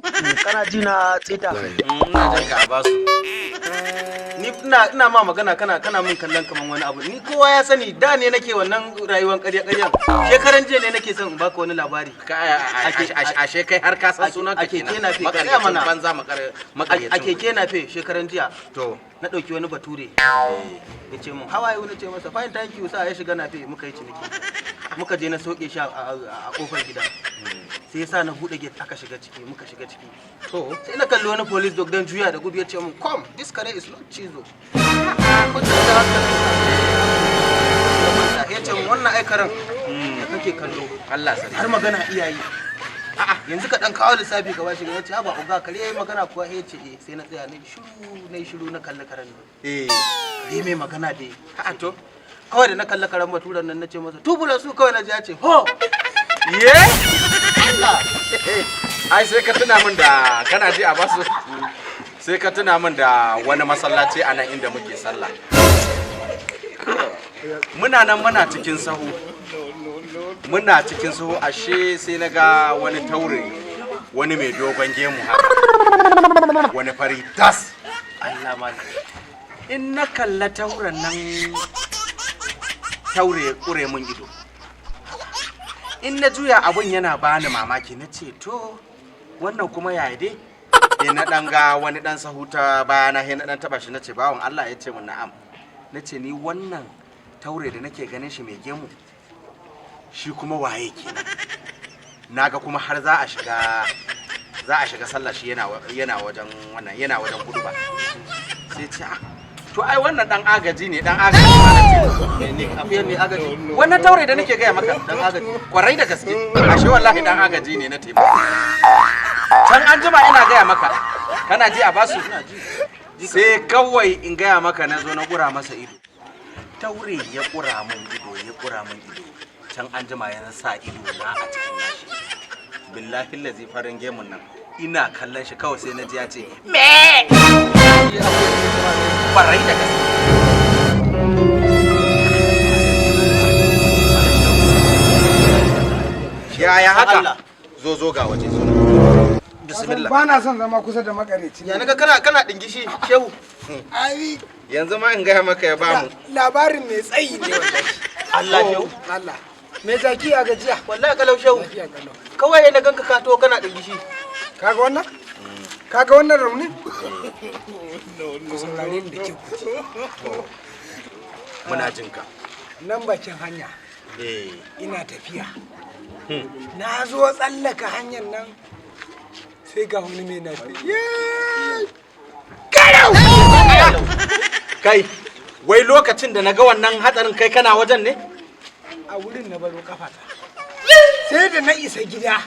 Kana ji na tsita? Ina jin ka ba su. Ni ina ma magana kana min kallon kaman wani abu. Ni kowa ya sani da ne nake wannan rayuwar ƙarya-ƙaryan. Shekaran jiya ne nake son in baka wani labari. Ashe kai har ka san sunan ka kenan. Makariya mana banza makariya. Ake kenafe shekaran jiya. To na dauki wani bature. Ya ce mun hawaye wani ce masa fine thank you sa ya shiga nafe muka yi ciniki. Muka je na soke shi a kofar gida. Sai yasa na bude gate aka shiga ciki muka shiga ciki. To sai na kalli wani police dog dan juya da gudu ya ce mun come this car is not chizo. Ya ce mun wannan ai karan da kake kallo Allah sani har magana iyayi. A'a yanzu ka dan kawo lissafi ka bashi ya ce ba uga kare yayi magana kuwa ya ce sai na tsaya ne shiru na kalli karan nan. Kare mai magana dai. A'a to kawai da na kalli karan baturan nan nace masa tubula su kawai na ji ya ce ho ye ai sai ka tuna min da kana ji a basu sai ka tuna min da wani masallaci a nan inda muke sallah muna nan muna cikin sahu ashe sai na ga wani taure wani mai dogon gemu haka wani fari tas Allah mali in na kalla tauren nan taure kure mun ido in na juya abun yana bani mamaki na ce to wannan kuma yaya dai na dan ga wani dan sahuta bayana he na dan taba shi nace bawon Allah ya ce mun na'am nace ni wannan taure da nake ganin shi mai gemu shi kuma waye kenan naga kuma har za a shiga sallah shi yana wajen wannan yana wajen gudu ba sai ce to ai wannan dan agaji ne dan agaji ne afiyar ne agaji wannan taure da nake gaya maka dan agaji kwarai da gaske ashe wallahi dan agaji ne na taimako can an jima ina gaya maka kana ji a basu sai kawai in gaya maka na zo na kura masa ido taure ya kura min ido can an jima ya sa ido na a cikin nashi billahi lazi farin gemun nan ina kallon shi kawai sai na ji ya ce me barai da gaske yaya haka zo ga waje zo bismillah ba na son zama kusa da makareci ya naga kana dingishi shehu ai yanzu ma in gaya maka ya bamu labarin mai tsayi ne wallahi Allah shehu Allah me zaki a gajiya wallahi kalau shehu kawai na ganka ka to kana dingishi kaga wannan rauni saurarin da ke kuce muna jinka nan bakin hanya ina tafiya na zo tsallaka hanyar nan sai ga wani mai nafi kai wai lokacin da na ga wannan hatsarin kai kana wajen ne a wurin na baro kafata sai da na isa gida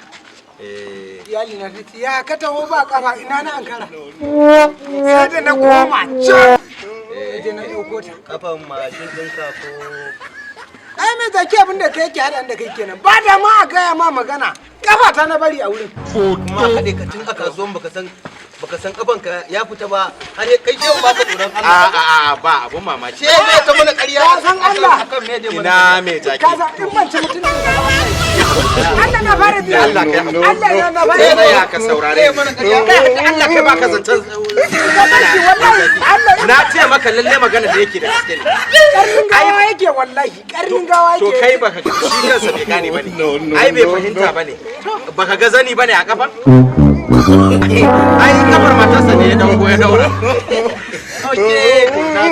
iyali na ce ya ka taho ba kafa ina na ankara sai da na koma can da na ɗauko ta Kafan mashin ɗinka ko ai me zaki abin da kai yake haɗa da kai kenan ba da ma a gaya ma magana kafa ta na bari a wurin kuma haɗe ka tun a kasuwan baka san kafan ka ya fita ba har kai shehu ba ka tsoron Allah. a ba abun mamaki Ce zai ta mana ƙarya ka san Allah akan me dai ina me jaki ka san in ban ci mutum da Allah na fara biya Allah kai Allah na fara sai biya ya ka saurare Allah kai baka zancen na ce maka lalle magana da yake da gaske ne karnin gawa yake wallahi karnin gawa yake to kai baka shi kansa bai gane bane ai bai fahimta bane baka ga zani bane a kafan ai kafar matarsa ne ya daura. Okay, na